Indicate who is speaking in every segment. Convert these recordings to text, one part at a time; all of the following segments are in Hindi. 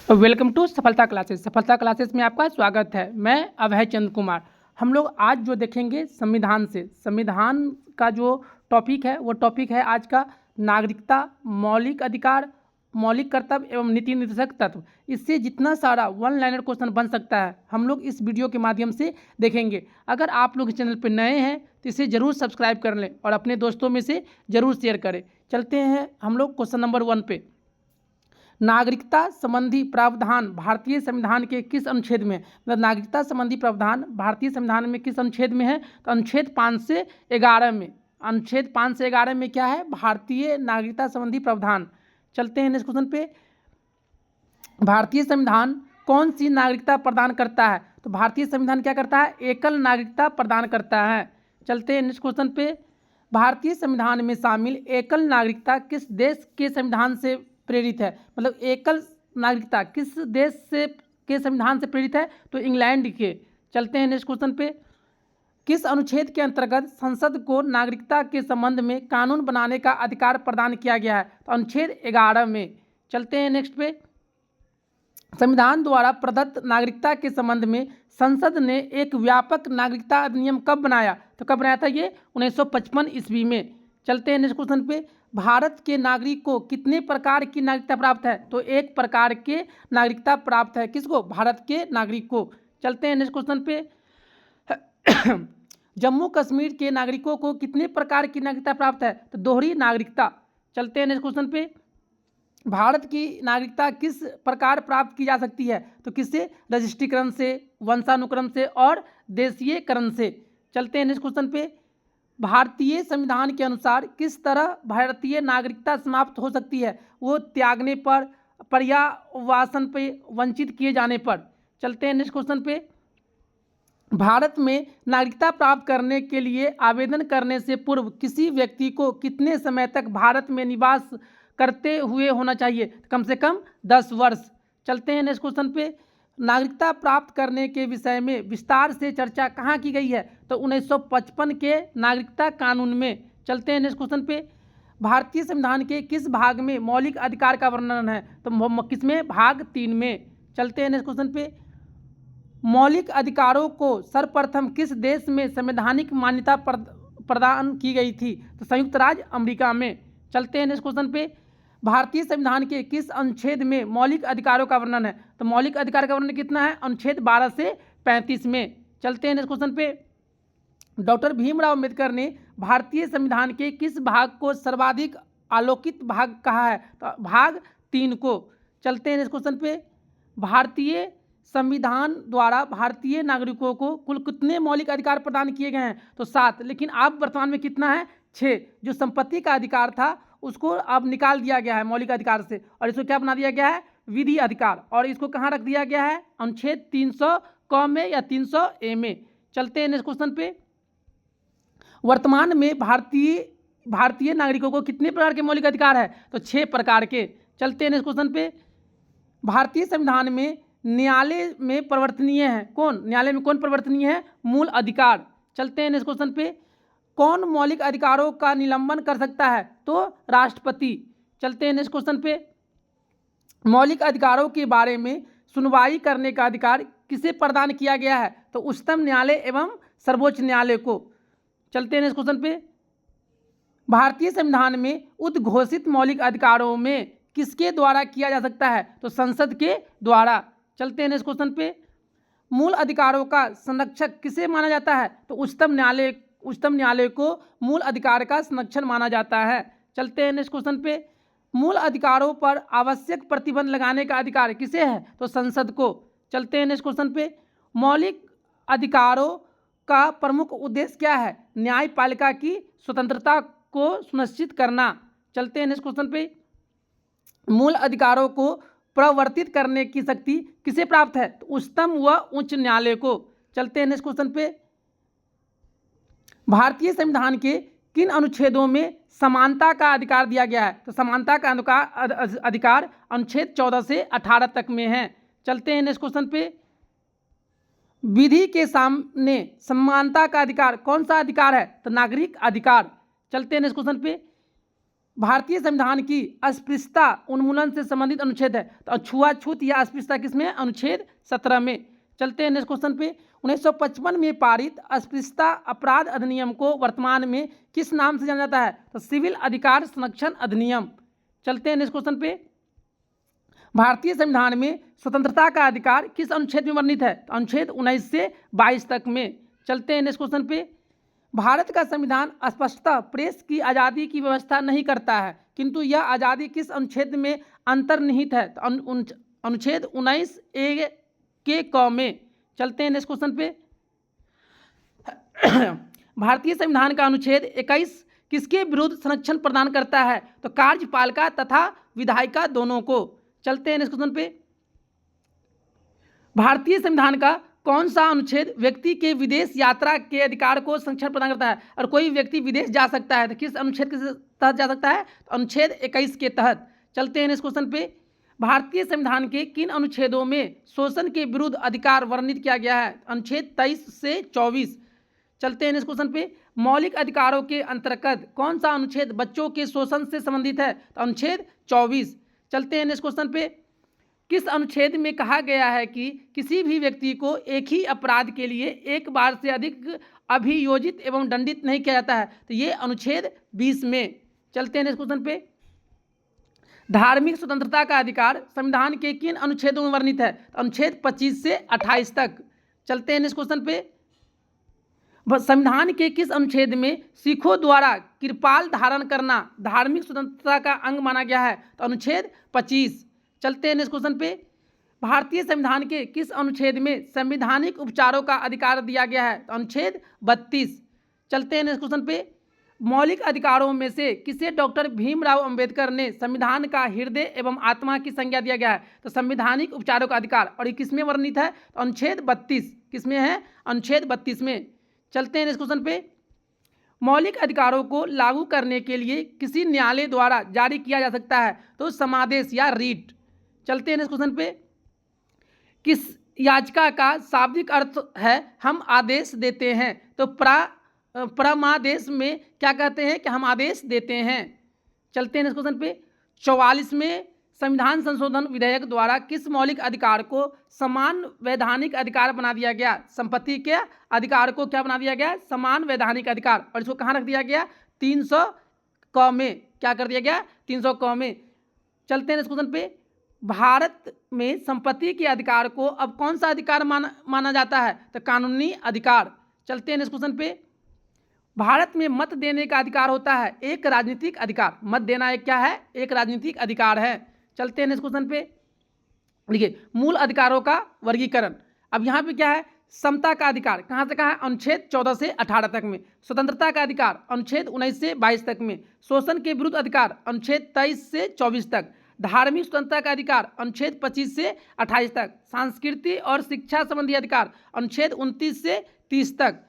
Speaker 1: वेलकम टू सफलता क्लासेस। सफलता क्लासेस में आपका स्वागत है। मैं अभय चंद्र कुमार। हम लोग आज जो देखेंगे संविधान से, संविधान का जो टॉपिक है वो टॉपिक है आज का नागरिकता, मौलिक अधिकार, मौलिक कर्तव्य एवं नीति निर्देशक तत्व। इससे जितना सारा वन लाइनर क्वेश्चन बन सकता है हम लोग इस वीडियो के माध्यम से देखेंगे। अगर आप लोग इस चैनल पर नए हैं तो इसे ज़रूर सब्सक्राइब कर लें और अपने दोस्तों में से ज़रूर शेयर करें। चलते हैं हम लोग क्वेश्चन नंबर 1 पे। नागरिकता संबंधी प्रावधान भारतीय संविधान के किस अनुच्छेद में है? मतलब नागरिकता संबंधी प्रावधान भारतीय संविधान में किस अनुच्छेद में है? तो अनुच्छेद 5 से 11 में। अनुच्छेद 5 से 11 में क्या है? भारतीय नागरिकता संबंधी प्रावधान। चलते हैं नेक्स्ट क्वेश्चन पे। भारतीय संविधान कौन सी नागरिकता प्रदान करता है? तो भारतीय संविधान क्या करता है? एकल नागरिकता प्रदान करता है। चलते हैं नेक्स्ट क्वेश्चन पे। भारतीय संविधान में शामिल एकल नागरिकता किस देश के संविधान से प्रेरित है? मतलब एकल नागरिकता किस देश से के संविधान से प्रेरित है? तो इंग्लैंड के। चलते हैं नेक्स्ट क्वेश्चन पे। किस अनुच्छेद के अंतर्गत संसद को नागरिकता के संबंध में कानून बनाने का अधिकार प्रदान किया गया है? तो अनुच्छेद 11 में। चलते हैं नेक्स्ट पे। संविधान द्वारा प्रदत्त नागरिकता के संबंध में संसद ने एक व्यापक नागरिकता अधिनियम कब बनाया? तो कब बनाया था ये? 1955 ईस्वी में। चलते हैं नेक्स्ट क्वेश्चन पे। भारत के नागरिक को कितने प्रकार की नागरिकता प्राप्त है? तो एक प्रकार के नागरिकता प्राप्त है। किसको? भारत के नागरिक को। चलते हैं नेक्स्ट क्वेश्चन पे। जम्मू कश्मीर के नागरिकों को कितने प्रकार की नागरिकता प्राप्त है? तो दोहरी नागरिकता। चलते हैं नेक्स्ट क्वेश्चन पे। भारत की नागरिकता किस प्रकार प्राप्त की जा सकती है? तो किससे? रजिस्ट्रीकरण से, वंशानुक्रम से और देशीयकरण से। चलते हैं नेक्स्ट क्वेश्चन पे। भारतीय संविधान के अनुसार किस तरह भारतीय नागरिकता समाप्त हो सकती है? वो त्यागने पर, पर्यावासन पे, वंचित किए जाने पर। चलते हैं नेक्स्ट क्वेश्चन पे। भारत में नागरिकता प्राप्त करने के लिए आवेदन करने से पूर्व किसी व्यक्ति को कितने समय तक भारत में निवास करते हुए होना चाहिए? कम से कम 10 वर्ष। चलते हैं नेक्स्ट क्वेश्चन पे। नागरिकता प्राप्त करने के विषय में विस्तार से चर्चा कहाँ की गई है? तो 1955 के नागरिकता कानून में। चलते हैं नेक्स्ट क्वेश्चन पे। भारतीय संविधान के किस भाग में मौलिक अधिकार का वर्णन है? तो किसमें? भाग 3 में। चलते हैं नेक्स्ट क्वेश्चन पे। मौलिक अधिकारों को सर्वप्रथम किस देश में संवैधानिक मान्यता प्रदान की गई थी? तो संयुक्त राज्य अमेरिका में। चलते हैं नेक्स्ट क्वेश्चन पे। भारतीय संविधान के किस अनुच्छेद में मौलिक अधिकारों का वर्णन है? तो मौलिक अधिकार का वर्णन कितना है? अनुच्छेद 12 से 35 में। चलते हैं नेक्स्ट क्वेश्चन पे। डॉक्टर भीमराव अम्बेडकर ने भारतीय संविधान के किस भाग को सर्वाधिक आलोकित भाग कहा है? तो भाग 3 को। चलते हैं नेक्स्ट क्वेश्चन पे। भारतीय संविधान द्वारा भारतीय नागरिकों को कुल कितने मौलिक अधिकार प्रदान किए गए हैं? तो 7। लेकिन अब वर्तमान में कितना है? 6। जो संपत्ति का अधिकार था उसको अब निकाल दिया गया है मौलिक अधिकार से और इसको क्या बना दिया गया है? विधि अधिकार। और इसको कहाँ रख दिया गया है? अनुच्छेद 300 क में या 300 ए में। चलते हैं नेक्स्ट क्वेश्चन पे। वर्तमान में भारतीय नागरिकों को कितने प्रकार के मौलिक अधिकार है? तो 6 प्रकार के। चलते हैं नेक्स्ट क्वेश्चन पे। भारतीय संविधान में न्यायालय में परिवर्तनीय है कौन? न्यायालय में कौन परिवर्तनीय है? मूल अधिकार। चलते हैं नेक्स्ट क्वेश्चन पे। कौन मौलिक अधिकारों का निलंबन कर सकता है? तो राष्ट्रपति। चलते हैं नेक्स्ट क्वेश्चन पे। मौलिक अधिकारों के बारे में सुनवाई करने का अधिकार किसे प्रदान किया गया है? तो उच्चतम न्यायालय एवं सर्वोच्च न्यायालय को। चलते हैं नेक्स्ट क्वेश्चन पे। भारतीय संविधान में उद्घोषित मौलिक अधिकारों में किसके द्वारा किया जा सकता है? तो संसद के द्वारा। चलते हैं नेक्स्ट क्वेश्चन पे। मूल अधिकारों का संरक्षक किसे माना जाता है? तो उच्चतम न्यायालय को मूल अधिकार का संरक्षण माना जाता है। चलते हैं नेक्स्ट क्वेश्चन पे। मूल अधिकारों पर आवश्यक प्रतिबंध लगाने का अधिकार किसे है? तो संसद को। चलते हैं नेक्स्ट क्वेश्चन पे। मौलिक अधिकारों का प्रमुख उद्देश्य क्या है? न्यायपालिका की स्वतंत्रता को सुनिश्चित करना। चलते हैं नेक्स्ट क्वेश्चन पे। मूल अधिकारों को प्रवर्तित करने की शक्ति किसे प्राप्त है? तो उच्चतम व उच्च न्यायालय को। चलते हैं नेक्स्ट क्वेश्चन पे। भारतीय संविधान के किन अनुच्छेदों में समानता का अधिकार दिया गया है? तो समानता का अधिकार अनुच्छेद 14 से 18 तक में है। चलते हैं नेक्स्ट क्वेश्चन पे। विधि के सामने समानता का अधिकार कौन सा अधिकार है? तो नागरिक अधिकार। चलते हैं नेक्स्ट क्वेश्चन पे। भारतीय संविधान की अस्पृश्यता उन्मूलन से संबंधित अनुच्छेद है, तो छुआछूत या अस्पृश्यता किसमें? अनुच्छेद 17 में। चलते हैं नेक्स्ट क्वेश्चन पे। 1955 में पारित अस्पृश्यता अपराध अधिनियम को वर्तमान में किस नाम से जाना जाता है? तो सिविल अधिकार संरक्षण अधिनियम। चलते हैं नेक्स्ट क्वेश्चन पे। भारतीय संविधान में स्वतंत्रता का अधिकार किस अनुच्छेद में वर्णित है? तो अनुच्छेद 19 से 22 तक में। चलते हैं नेक्स्ट क्वेश्चन पे। भारत का संविधान स्पष्टतः प्रेस की आज़ादी की व्यवस्था नहीं करता है, किंतु यह आज़ादी किस अनुच्छेद में अंतर्निहित है? तो अनुच्छेद 19A के क में। चलते हैं नेक्स्ट क्वेश्चन पे। भारतीय संविधान का अनुच्छेद 21 किसके विरुद्ध संरक्षण प्रदान करता है? तो कार्यपालिका तथा विधायिका दोनों को। चलते हैं नेक्स्ट क्वेश्चन पे। भारतीय संविधान का कौन सा अनुच्छेद व्यक्ति के विदेश यात्रा के अधिकार को संरक्षण प्रदान करता है? और कोई व्यक्ति विदेश जा सकता है तो किस अनुच्छेद के तहत जा सकता है? तो अनुच्छेद 21 के तहत। चलते हैं नेक्स्ट क्वेश्चन पे। भारतीय संविधान के किन अनुच्छेदों में शोषण के विरुद्ध अधिकार वर्णित किया गया है? अनुच्छेद 23 से 24। चलते हैं नेक्स्ट क्वेश्चन पे। मौलिक अधिकारों के अंतर्गत कौन सा अनुच्छेद बच्चों के शोषण से संबंधित है? तो अनुच्छेद 24। चलते हैं नेक्स्ट क्वेश्चन पे। किस अनुच्छेद में कहा गया है कि किसी भी व्यक्ति को एक ही अपराध के लिए एक बार से अधिक अभियोजित एवं दंडित नहीं किया जाता है? तो ये अनुच्छेद 20 में। चलते हैं नेक्स्ट क्वेश्चन पे। धार्मिक स्वतंत्रता का अधिकार संविधान के किन अनुच्छेदों में वर्णित है? तो अनुच्छेद 25 से 28 तक। चलते हैं नेक्स्ट क्वेश्चन पे। संविधान के किस अनुच्छेद में सिखों द्वारा कृपाल धारण करना धार्मिक स्वतंत्रता का अंग माना गया है? तो अनुच्छेद 25। चलते हैं नेक्स्ट क्वेश्चन पे। भारतीय संविधान के किस अनुच्छेद में संवैधानिक उपचारों का अधिकार दिया गया है? तो अनुच्छेद 32। चलते हैं नेक्स्ट क्वेश्चन पे। मौलिक अधिकारों में से किसे डॉक्टर भीमराव अंबेडकर ने संविधान का हृदय एवं आत्मा की संज्ञा दिया गया है? तो संवैधानिक उपचारों का अधिकार। और ये किसमें वर्णित है? तो अनुच्छेद 32। किसमें है? अनुच्छेद 32 में। चलते हैं नेक्स्ट क्वेश्चन पे। मौलिक अधिकारों को लागू करने के लिए किसी न्यायालय द्वारा जारी किया जा सकता है? तो समादेश या रीट। चलते हैं नेक्स्ट क्वेश्चन पे। किस याचिका का शाब्दिक अर्थ है हम आदेश देते हैं? तो परमादेश में क्या कहते हैं कि हम आदेश देते हैं। चलते हैं नेक्स्ट क्वेश्चन पे। 44वें संविधान संशोधन विधेयक द्वारा किस मौलिक अधिकार को समान वैधानिक अधिकार बना दिया गया? संपत्ति के अधिकार को क्या बना दिया गया? समान वैधानिक अधिकार। और इसको कहाँ रख दिया गया? 300 क में। क्या कर दिया गया? 300 क में। चलते हैं इस क्वेश्चन पे। भारत में संपत्ति के अधिकार को अब कौन सा अधिकार माना जाता है? तो कानूनी अधिकार। चलते हैं इस क्वेश्चन पे। भारत में मत देने का अधिकार होता है एक राजनीतिक अधिकार। मत देना एक क्या है? एक राजनीतिक अधिकार है। चलते हैं इस क्वेश्चन पे। देखिए मूल अधिकारों का वर्गीकरण। अब यहाँ पे क्या है? समता का अधिकार कहाँ से कहाँ है? अनुच्छेद 14 से 18 तक में। स्वतंत्रता का अधिकार अनुच्छेद 19 से 22 तक में। शोषण के विरुद्ध अधिकार अनुच्छेद 23 से 24 तक। धार्मिक स्वतंत्रता का अधिकार अनुच्छेद 25 से 28 तक। संस्कृति और शिक्षा संबंधी अधिकार अनुच्छेद 29 से 30 तक।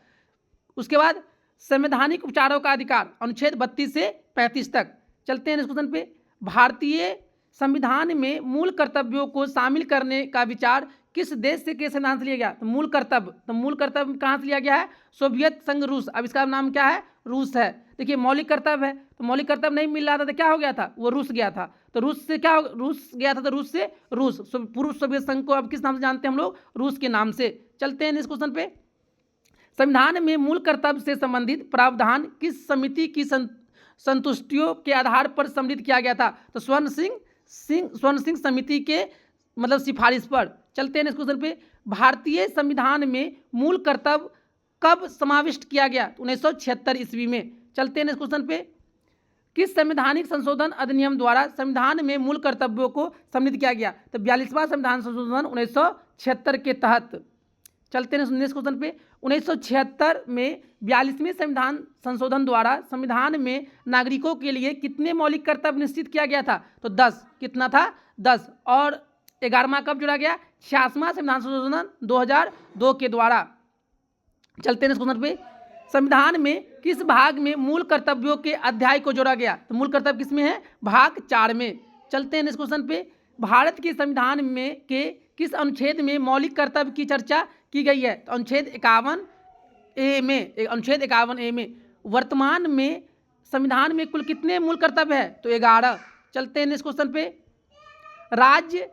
Speaker 1: उसके बाद संवैधानिक उपचारों का अधिकार अनुच्छेद 32 से 35 तक। चलते हैं इस क्वेश्चन पे। भारतीय संविधान में मूल कर्तव्यों को शामिल करने का विचार किस देश से के संविधान से लिया गया? तो मूल कर्तव्य कहाँ से लिया गया है? सोवियत संघ रूस। अब इसका नाम क्या है? रूस है। देखिए मौलिक कर्तव्य है, तो मौलिक कर्तव्य नहीं मिल रहा था तो क्या हो गया था? वो रूस गया था। तो रूस से क्या रूस गया था? तो रूस से पूर्व सोवियत संघ को अब किस नाम से जानते हैं हम लोग? रूस के नाम से। चलते हैं इस क्वेश्चन पे। संविधान में मूल कर्तव्य से संबंधित प्रावधान किस समिति की संतुष्टियों के आधार पर सम्मिलित किया गया था? तो स्वर्ण सिंह समिति के मतलब सिफारिश पर। चलते हैं इस क्वेश्चन पे। भारतीय संविधान में मूल कर्तव्य कब समाविष्ट किया गया? 1976 ईस्वी में। चलते हैं इस क्वेश्चन पे। किस संवैधानिक संशोधन अधिनियम द्वारा संविधान में मूल कर्तव्यों को सम्मिलित किया गया? तो 42वां संविधान संशोधन 1976 के तहत। चलते हैं नेक्स्ट क्वेश्चन पे। 1976 में 42वें संविधान संशोधन द्वारा संविधान में नागरिकों के लिए कितने मौलिक कर्तव्य निश्चित किया गया था? तो 10। कितना था? 10। और 11वां कब जोड़ा गया? 66वां संविधान संशोधन 2002 के द्वारा। चलते हैं इस क्वेश्चन पे। संविधान में किस भाग में मूल कर्तव्यों के अध्याय को जोड़ा गया? तो मूल कर्तव्य किसमें है? भाग 4 में। चलते हैं इस क्वेश्चन पे। भारत के संविधान में के किस अनुच्छेद में मौलिक कर्तव्य की चर्चा की गई है? तो अनुच्छेद 51A में। अनुच्छेद 51A में। वर्तमान में संविधान में कुल कितने मूल कर्तव्य है? तो 11। चलते हैं नेक्स्ट क्वेश्चन पे। राज्य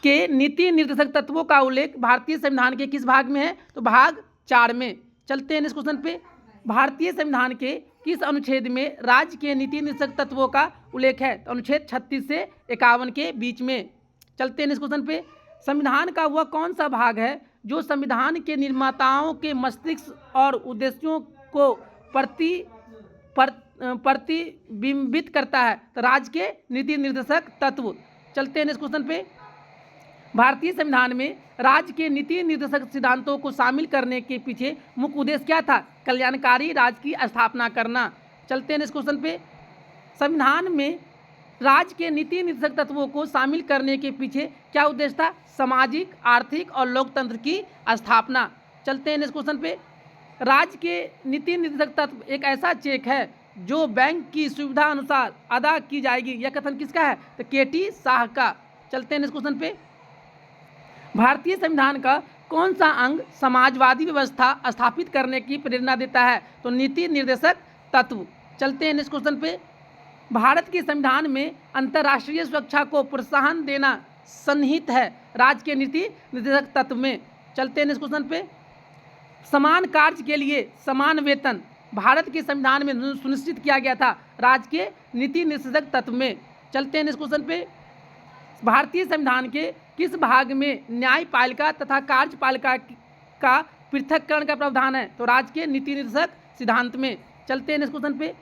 Speaker 1: के नीति निर्देशक तत्वों का उल्लेख भारतीय संविधान के किस भाग में है? तो भाग 4 में। चलते हैं नेक्स्ट क्वेश्चन पे। भारतीय संविधान के किस अनुच्छेद में राज्य के नीति निर्देशक तत्वों का उल्लेख है? तो अनुच्छेद 36 से 51 के बीच में। चलते हैं नेक्स्ट क्वेश्चन पे। संविधान का वह कौन सा भाग है जो संविधान के निर्माताओं के मस्तिष्क और उद्देश्यों को प्रतिबिंबित करता है? तो राज्य के नीति निर्देशक तत्व। चलते हैं नेक्स्ट क्वेश्चन पे। भारतीय संविधान में राज्य के नीति निर्देशक सिद्धांतों को शामिल करने के पीछे मुख्य उद्देश्य क्या था? कल्याणकारी राज्य की स्थापना करना। चलते हैं नेक्स्ट क्वेश्चन पे। संविधान में राज्य के नीति निर्देशक तत्वों को शामिल करने के पीछे क्या उद्देश्य था? सामाजिक, आर्थिक और लोकतंत्र की स्थापना। चलते हैं नेक्स्ट क्वेश्चन पे। राज्य के नीति निर्देशक तत्व एक ऐसा चेक है जो बैंक की सुविधा अनुसार अदा की जाएगी। यह कथन किसका है? तो के.टी. शाह का। चलते हैं नेक्स्ट क्वेश्चन पे। भारतीय संविधान का कौन सा अंग समाजवादी व्यवस्था स्थापित करने की प्रेरणा देता है? तो नीति निर्देशक तत्व। चलते हैं नेक्स्ट क्वेश्चन पे। भारत के संविधान में अंतर्राष्ट्रीय सुरक्षा को प्रोत्साहन देना सन्निहित है राज्य के नीति निर्देशक तत्व में। चलते हैं नेक्स्ट क्वेश्चन पे। समान कार्य के लिए समान वेतन भारत के संविधान में सुनिश्चित किया गया था राज्य के नीति निर्देशक तत्व में। चलते हैं नेक्स्ट क्वेश्चन पे। भारतीय संविधान के किस भाग में न्यायपालिका तथा कार्यपालिका का पृथक्करण का प्रावधान है? तो राज्य के नीति निर्देशक सिद्धांत में। चलते हैं नेक्स्ट क्वेश्चन पे।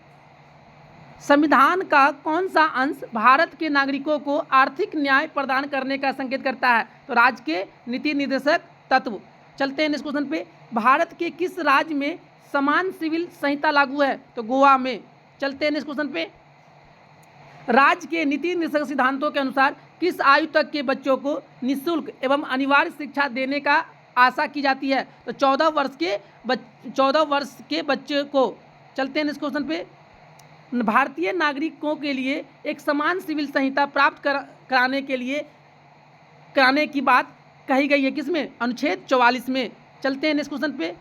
Speaker 1: संविधान का कौन सा अंश भारत के नागरिकों को आर्थिक न्याय प्रदान करने का संकेत करता है? तो राज्य के नीति निर्देशक तत्व। चलते हैं नेक्स्ट क्वेश्चन पे। भारत के किस राज्य में समान सिविल संहिता लागू है? तो गोवा में। चलते हैं नेक्स्ट क्वेश्चन पे। राज्य के नीति निर्देशक सिद्धांतों के अनुसार किस आयु तक के बच्चों को निःशुल्क एवं अनिवार्य शिक्षा देने का आशा की जाती है? तो 14 वर्ष के बच्चे को। चलते हैं नेक्स्ट क्वेश्चन पे। भारतीय नागरिकों के लिए एक समान सिविल संहिता प्राप्त कराने की बात कही गई है किसमें? अनुच्छेद 44 में। चलते हैं नेक्स्ट क्वेश्चन पे।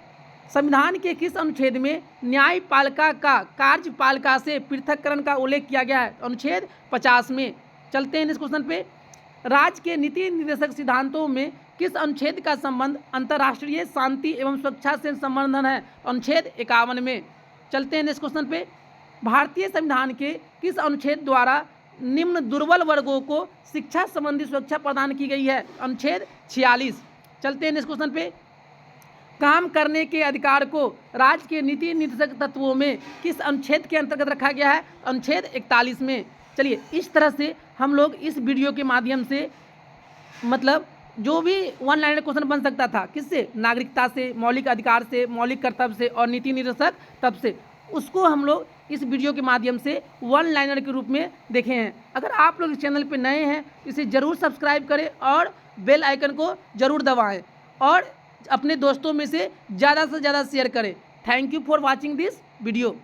Speaker 1: संविधान के किस अनुच्छेद में न्यायपालिका का कार्यपालिका से पृथक्करण का उल्लेख किया गया है? अनुच्छेद 50 में। चलते हैं नेक्स्ट क्वेश्चन पे। राज्य के नीति निर्देशक सिद्धांतों में किस अनुच्छेद का संबंध अंतर्राष्ट्रीय शांति एवं सुरक्षा से संबंधन है? अनुच्छेद 51 में। चलते हैं नेक्स्ट क्वेश्चन पे। भारतीय संविधान के किस अनुच्छेद द्वारा निम्न दुर्बल वर्गों को शिक्षा संबंधी सुरक्षा प्रदान की गई है? अनुच्छेद 46। चलते हैं नेक्स्ट क्वेश्चन पे। काम करने के अधिकार को राज्य के नीति निर्देशक तत्वों में किस अनुच्छेद के अंतर्गत रखा गया है? अनुच्छेद 41 में। चलिए, इस तरह से हम लोग इस वीडियो के माध्यम से मतलब जो भी वन लाइनर क्वेश्चन बन सकता था किससे? नागरिकता से, मौलिक अधिकार से, मौलिक कर्तव्य से और नीति निर्देशक तत्व से, उसको हम लोग इस वीडियो के माध्यम से वन लाइनर के रूप में देखे हैं। अगर आप लोग इस चैनल पर नए हैं इसे ज़रूर सब्सक्राइब करें और बेल आइकन को ज़रूर दबाएं और अपने दोस्तों में से ज़्यादा शेयर करें। Thank you for watching this video.